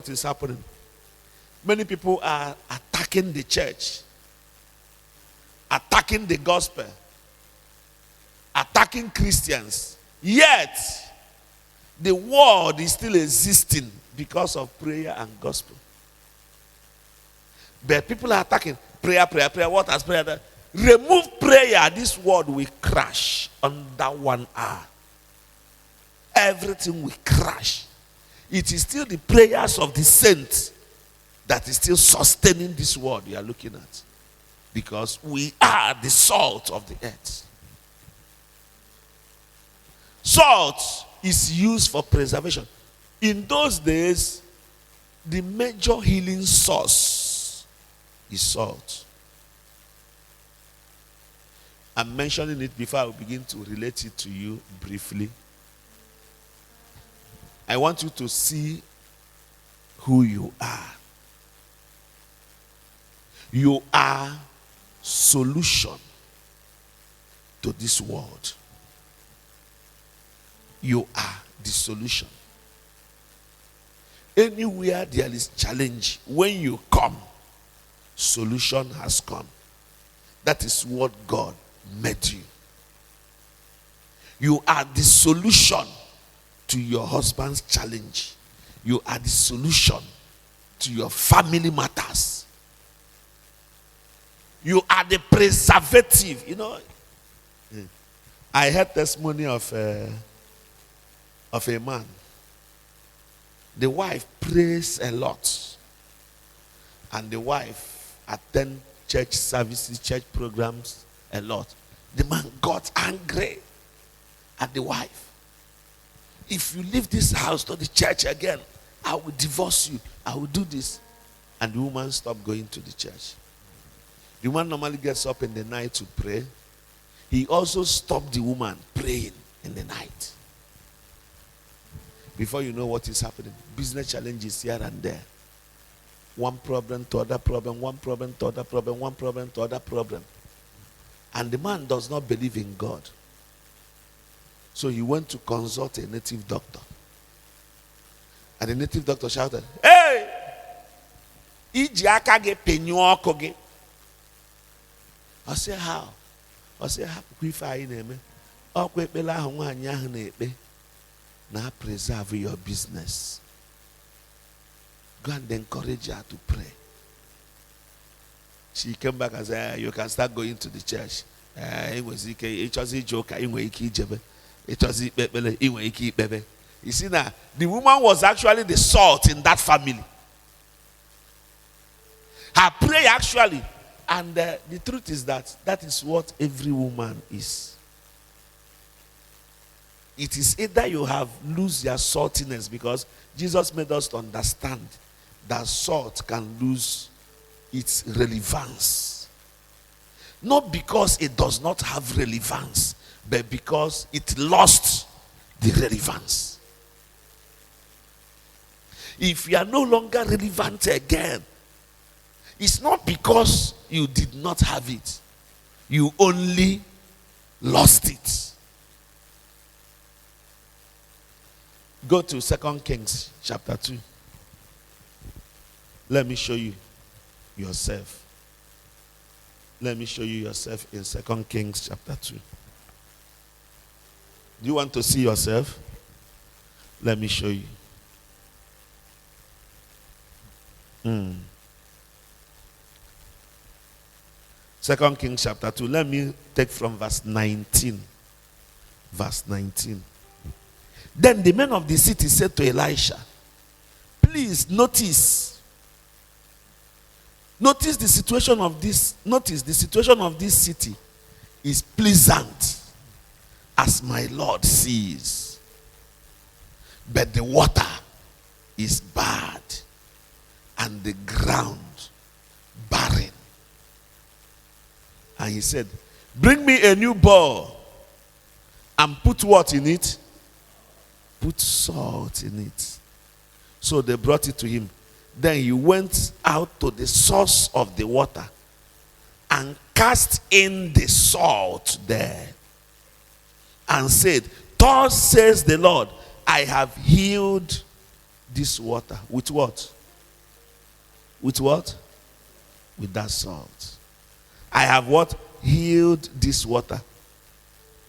what is happening. Many people are attacking the church, attacking the gospel, attacking Christians. Yet, the world is still existing because of prayer and gospel. But people are attacking prayer. What has prayer done? Remove prayer, this world will crash under 1 hour. Everything will crash. It is still the prayers of the saints that is still sustaining this world you are looking at. Because we are the salt of the earth. Salt is used for preservation. In those days, the major healing source is salt. I'm mentioning it before I begin to relate it to you briefly. I want you to see who you are. You are solution to this world. You are the solution. Anywhere there is challenge, when you come, solution has come. That is what God made you. You are the solution to your husband's challenge. You are the solution to your family matters. You are the preservative. You know, I heard testimony of a man. The wife prays a lot, and the wife attend church services, church programs a lot. The man got angry at the wife. If you leave this house to the church again, I will divorce you. I will do this. And the woman stopped going to the church. The woman normally gets up in the night to pray. He also stopped the woman praying in the night. Before you know what is happening, business challenges here and there. One problem to other problem, one problem to other problem, one problem to other problem. And the man does not believe in God. So he went to consult a native doctor. And the native doctor shouted, "Hey! I said, how? I said, now preserve your business. Go and encourage her to pray." She came back and said, "You can start going to the church." It was a joke. You see now, the woman was actually the salt in that family. Her prayer actually, and the truth is that is what every woman is. It is either you have lose your saltiness, because Jesus made us to understand that salt can lose its relevance. Not because it does not have relevance, but because it lost the relevance. If you are no longer relevant again, it's not because you did not have it. You only lost it. Go to 2 Kings chapter 2. Let me show you yourself. Let me show you yourself in 2 Kings chapter 2. Do you want to see yourself? Let me show you. 2 Kings chapter 2. Let me take from verse 19. Verse 19. Then the men of the city said to Elisha, "Please notice the situation of this. Notice the situation of this city is pleasant, as my Lord sees. But the water is bad, and the ground barren." And he said, "Bring me a new bowl, and put what in it? Put salt in it." So they brought it to him. Then he went out to the source of the water and cast in the salt there, and said, "Thus says the Lord, I have healed this water." With what? With what? With that salt. I have what? Healed this water.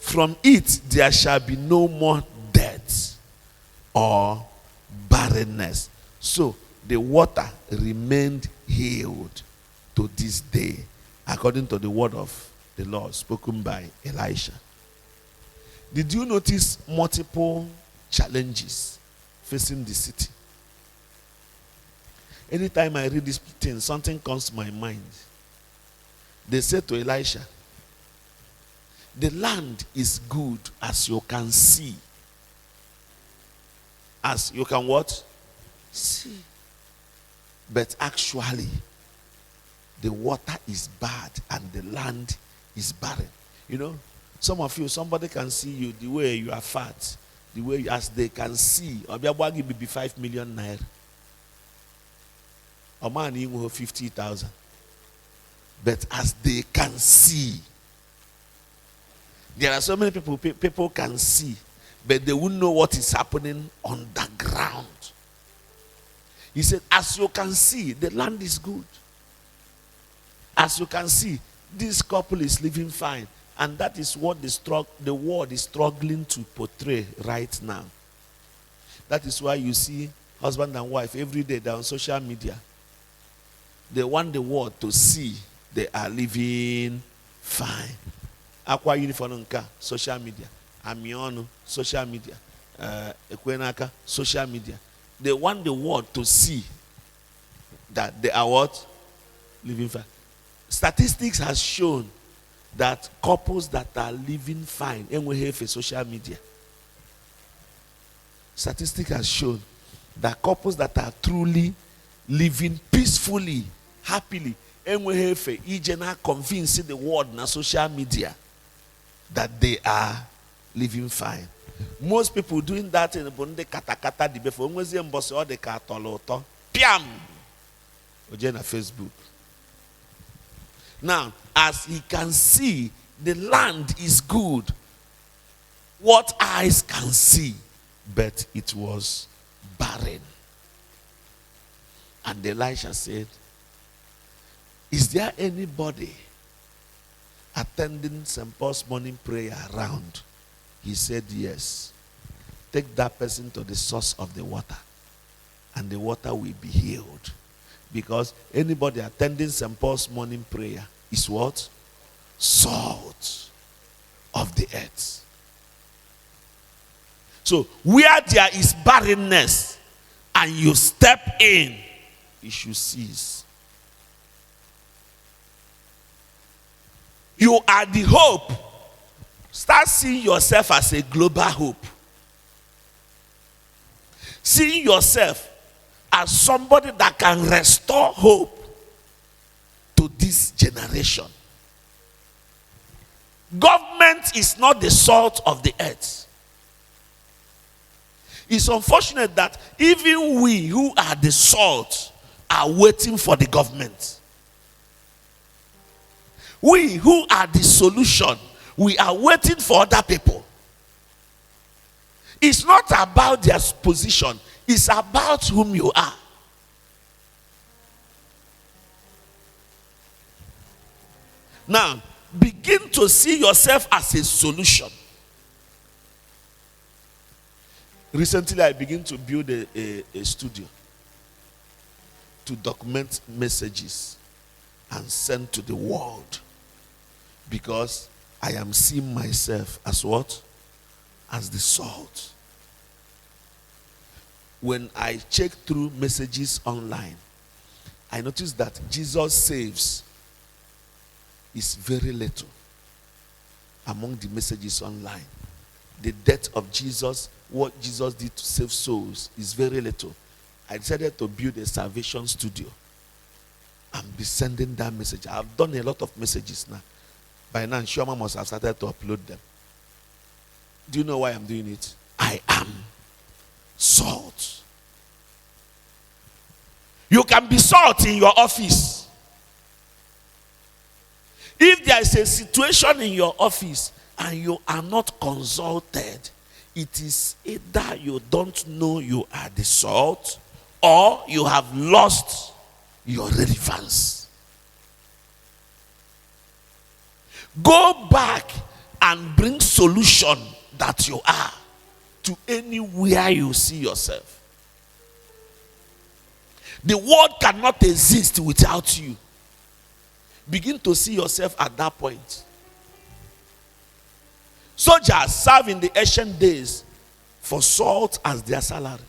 From it there shall be no more death or barrenness. So the water remained healed to this day, according to the word of the Lord spoken by Elisha. Did you notice multiple challenges facing the city? Anytime I read this thing, something comes to my mind. They said to Elisha, the land is good as you can see. As you can what? See. But actually, the water is bad and the land is barren. You know, some of you, somebody can see you the way you are fat, the way as they can see. Obiabwagi be 5 million naira. A man you have 50,000. But as they can see, there are so many people can see, but they won't know what is happening underground. He said, as you can see, the land is good. As you can see, this couple is living fine. And that is what the world is struggling to portray right now. That is why you see husband and wife every day they're on social media. They want the world to see they are living fine. Aqua uniform nka, social media. Amionu, social media. Ekwenaka, social media. They want the world to see that they are what? Living fine. Statistics has shown that couples that are living fine, and we have a social media. Statistics has shown that couples that are truly living peacefully, happily, and we have a convincing the world na social media that they are living fine. Most people doing that in the Bunde katakata di before when they emboss all the katoloto. Piam! Ojena Facebook. Now, as he can see, the land is good. What eyes can see, but it was barren. And Elisha said, is there anybody attending St. Paul's morning prayer around? He said, yes. Take that person to the source of the water, and the water will be healed. Because anybody attending St. Paul's morning prayer is what? Salt of the earth. So where there is barrenness and you step in, it should cease. You are the hope. Start seeing yourself as a global hope. Seeing yourself as somebody that can restore hope to this generation. Government is not the salt of the earth. It's unfortunate that even we who are the salt are waiting for the government. We who are the solution, we are waiting for other people. It's not about their position. It's about whom you are. Now, begin to see yourself as a solution. Recently, I began to build a studio to document messages and send to the world. Because I am seeing myself as what? As the salt. When I check through messages online, I notice that Jesus saves is very little among the messages online. The death of Jesus, what Jesus did to save souls, is very little. I decided to build a salvation studio and be sending that message. I've done a lot of messages now. By now, Shoma must have started to upload them. Do you know why I'm doing it? I am salt. You can be salt in your office. If there is a situation in your office and you are not consulted, it is either you don't know you are the salt or you have lost your relevance. Go back and bring solution that you are to anywhere you see yourself. The world cannot exist without you. Begin to see yourself at that point. Soldiers serve in the ancient days for salt as their salary.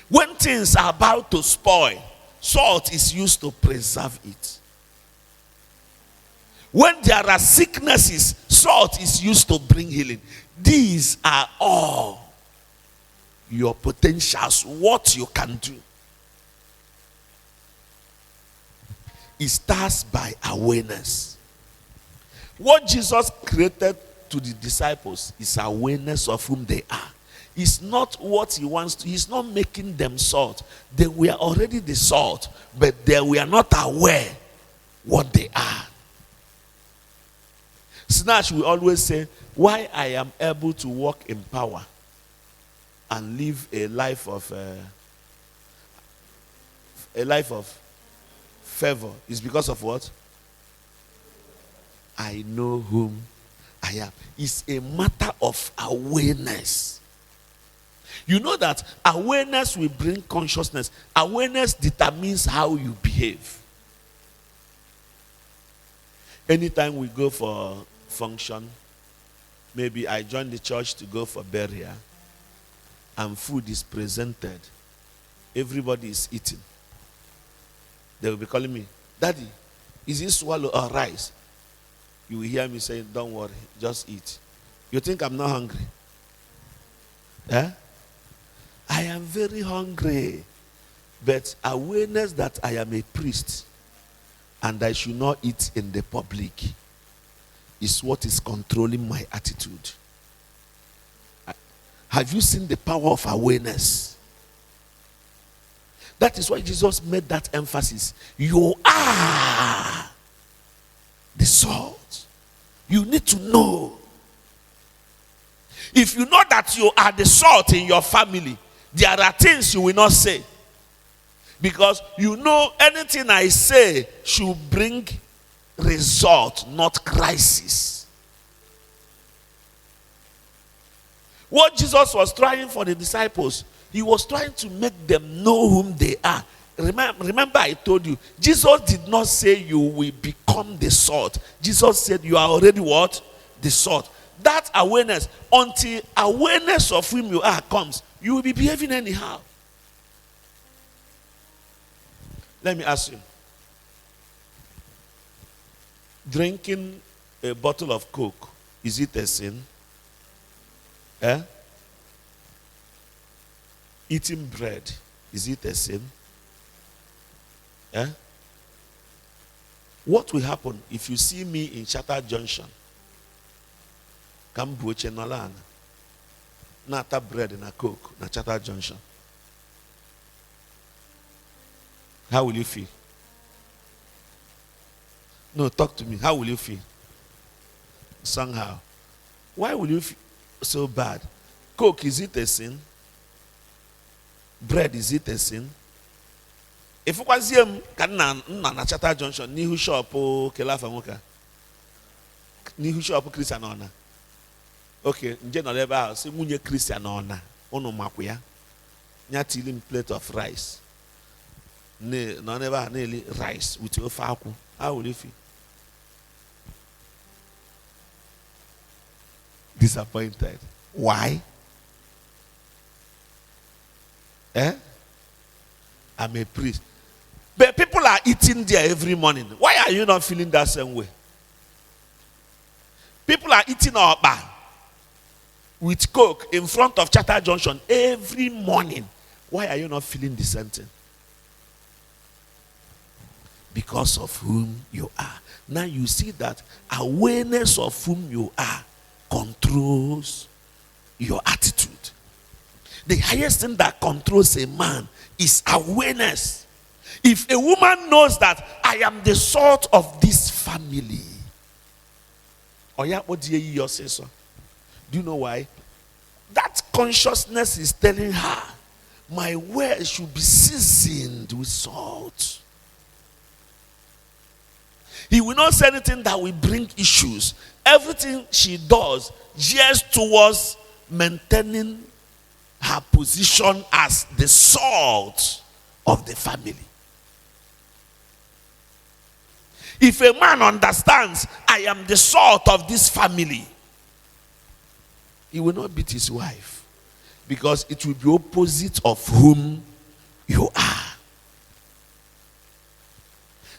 When things are about to spoil, salt is used to preserve it. When there are sicknesses, salt is used to bring healing. These are all your potentials, what you can do. It starts by awareness. What Jesus created to the disciples is awareness of whom they are. It's not what he wants to. He's not making them salt. They were already the salt, but they were not aware what they are. Snatch will always say, why I am able to walk in power and live a life of favor is because of what? I know whom I am. It's a matter of awareness. You know that awareness will bring consciousness. Awareness determines how you behave. Anytime we go for function, maybe I join the church to go for burial, and food is presented, everybody is eating. They will be calling me, Daddy, is it swallow or rice? You will hear me saying, don't worry, just eat. You think I'm not hungry? Eh? I am very hungry. But awareness that I am a priest and I should not eat in the public is what is controlling my attitude. Have you seen the power of awareness? That is why Jesus made that emphasis. You are the salt. You need to know. If you know that you are the salt in your family, there are things you will not say. Because you know anything I say should bring result, not crisis. What Jesus was trying for the disciples, he was trying to make them know whom they are. Remember I told you, Jesus did not say you will become the salt. Jesus said you are already what? The salt. That awareness, until awareness of whom you are comes, you will be behaving anyhow. Let me ask you. Drinking a bottle of Coke, is it a sin? Eh? Eating bread, is it a sin? Eh? What will happen if you see me in Shatter Junction? Kambuche Nolana. Nata bread and a Coke, na Shatter Junction. How will you feel? No, talk to me. How will you feel? Somehow. Why will you feel so bad? Coke, is it a sin? Bread, is it a sin? If you was here, na Shatter Junction, nihu shop kelafa moka. Nihu shop Christian ona. Okay, nje no leba house, munye Christian ona. Ono makuya. Nya tilim plate of rice. No never nearly rice with your faku. How will you feel? Disappointed. Why? Eh? I'm a priest. But people are eating there every morning. Why are you not feeling that same way? People are eating bar with Coke in front of Shatter Junction every morning. Why are you not feeling the same thing? Because of whom you are. Now you see that awareness of whom you are controls your attitude. The highest thing that controls a man is awareness. If a woman knows that I am the salt of this family, or yeah, what do you say so? Do you know why? That consciousness is telling her, my words should be seasoned with salt. He will not say anything that will bring issues. Everything she does gears towards maintaining her position as the salt of the family. If a man understands, I am the salt of this family, he will not beat his wife, because it will be opposite of whom you are.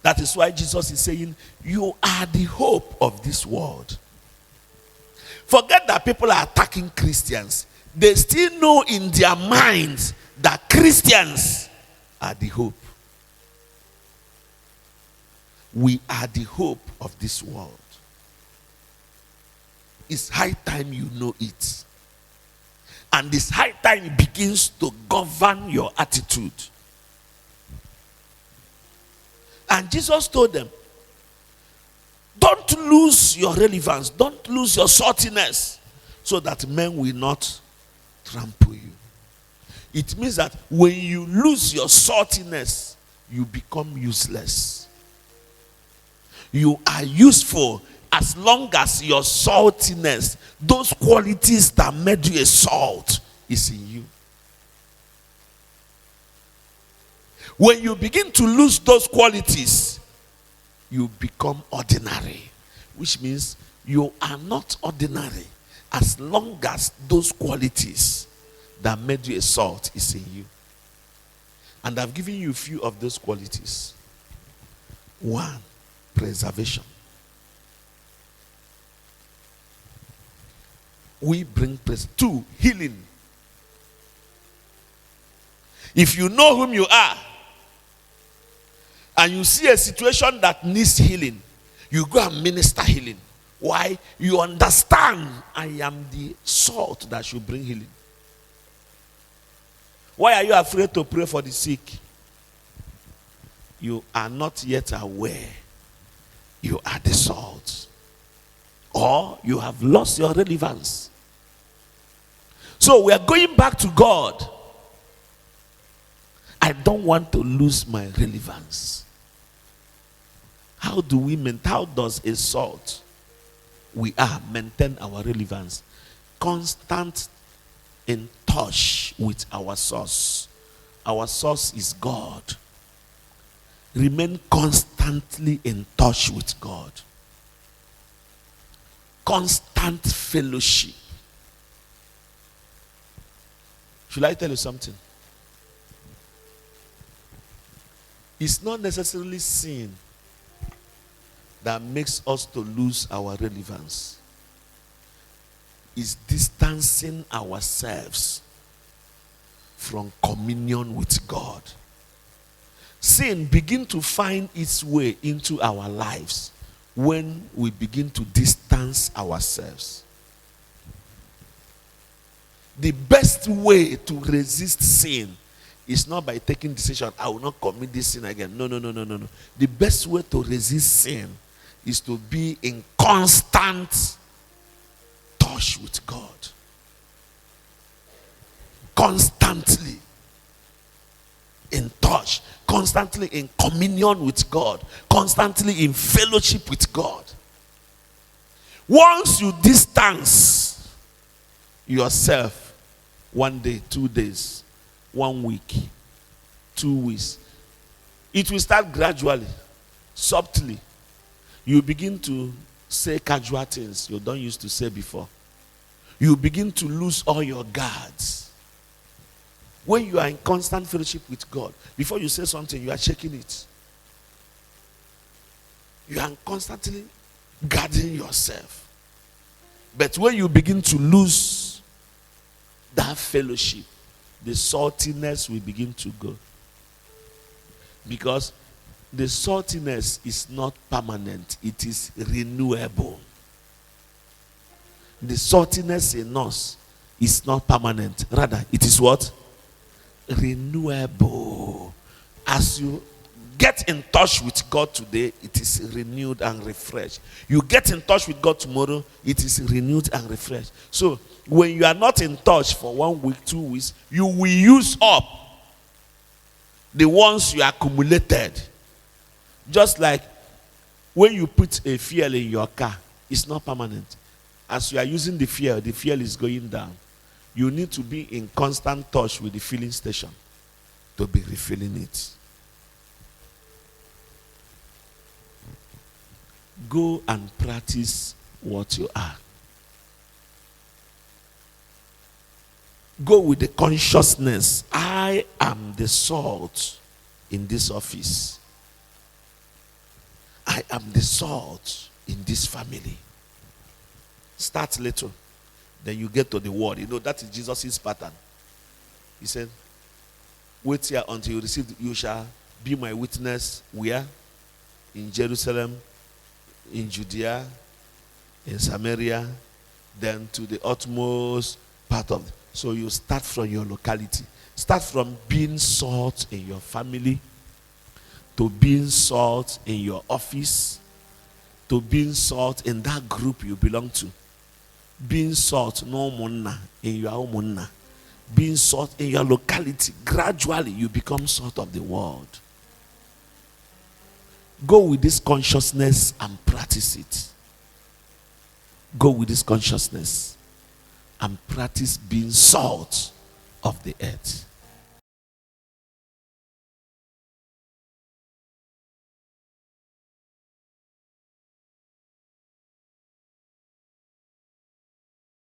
That is why Jesus is saying, you are the hope of this world. Forget that people are attacking Christians. They still know in their minds that Christians are the hope. We are the hope of this world. It's high time you know it. And it's high time it begins to govern your attitude. And Jesus told them, don't lose your relevance, don't lose your saltiness, so that men will not trample you. It means that when you lose your saltiness, you become useless. You are useful as long as your saltiness, those qualities that made you a salt, is in you. When you begin to lose those qualities, you become ordinary, which means you are not ordinary as long as those qualities that made you a salt is in you. And I've given you a few of those qualities. 1, preservation. We bring praise. 2, healing. If you know whom you are, and you see a situation that needs healing, you go and minister healing. Why? You understand, I am the salt that should bring healing. Why are you afraid to pray for the sick? You are not yet aware you are the salt, or you have lost your relevance. So we are going back to God. I don't want to lose my relevance. How does a salt we are maintain our relevance? Constant in touch with our source. Our source is God. Remain constantly in touch with God. Constant fellowship. Should I tell you something? It's not necessarily sin that makes us to lose our relevance. It's distancing ourselves from communion with God. Sin begins to find its way into our lives when we begin to distance ourselves. The best way to resist sin is not by taking decision, I will not commit this sin again. No. The best way to resist sin is to be in constant touch with God. Constantly in touch, constantly in communion with God, constantly in fellowship with God. Once you distance yourself 1 day, 2 days, 1 week, 2 weeks, it will start gradually, subtly. You begin to say casual things you don't used to say before. You begin to lose all your guards. When you are in constant fellowship with God, before you say something, you are checking it. You are constantly guarding yourself. But when you begin to lose that fellowship, the saltiness will begin to go. Because the saltiness is not permanent, it is renewable. The saltiness in us is not permanent, rather, it is what? Renewable. As you get in touch with God today, it is renewed and refreshed. You get in touch with God tomorrow, it is renewed and refreshed. So, when you are not in touch for 1 week, 2 weeks, you will use up the ones you accumulated. Just like when you put a fuel in your car, it's not permanent. As you are using the fuel is going down. You need to be in constant touch with the filling station to be refilling it. Go and practice what you are. Go with the consciousness, I am the salt in this office. I am the salt in this family. Start little. Then you get to the word. You know, that is Jesus' pattern. He said, wait here until you receive, you shall be my witness. Where? In Jerusalem, in Judea, in Samaria, then to the utmost part of it. So you start from your locality. Start from being salt in your family, to being salt in your office, to being salt in that group you belong to. Being salt no munna in your own munna. Being salt in your locality. Gradually you become salt of the world. Go with this consciousness and practice it. Go with this consciousness and practice being salt of the earth.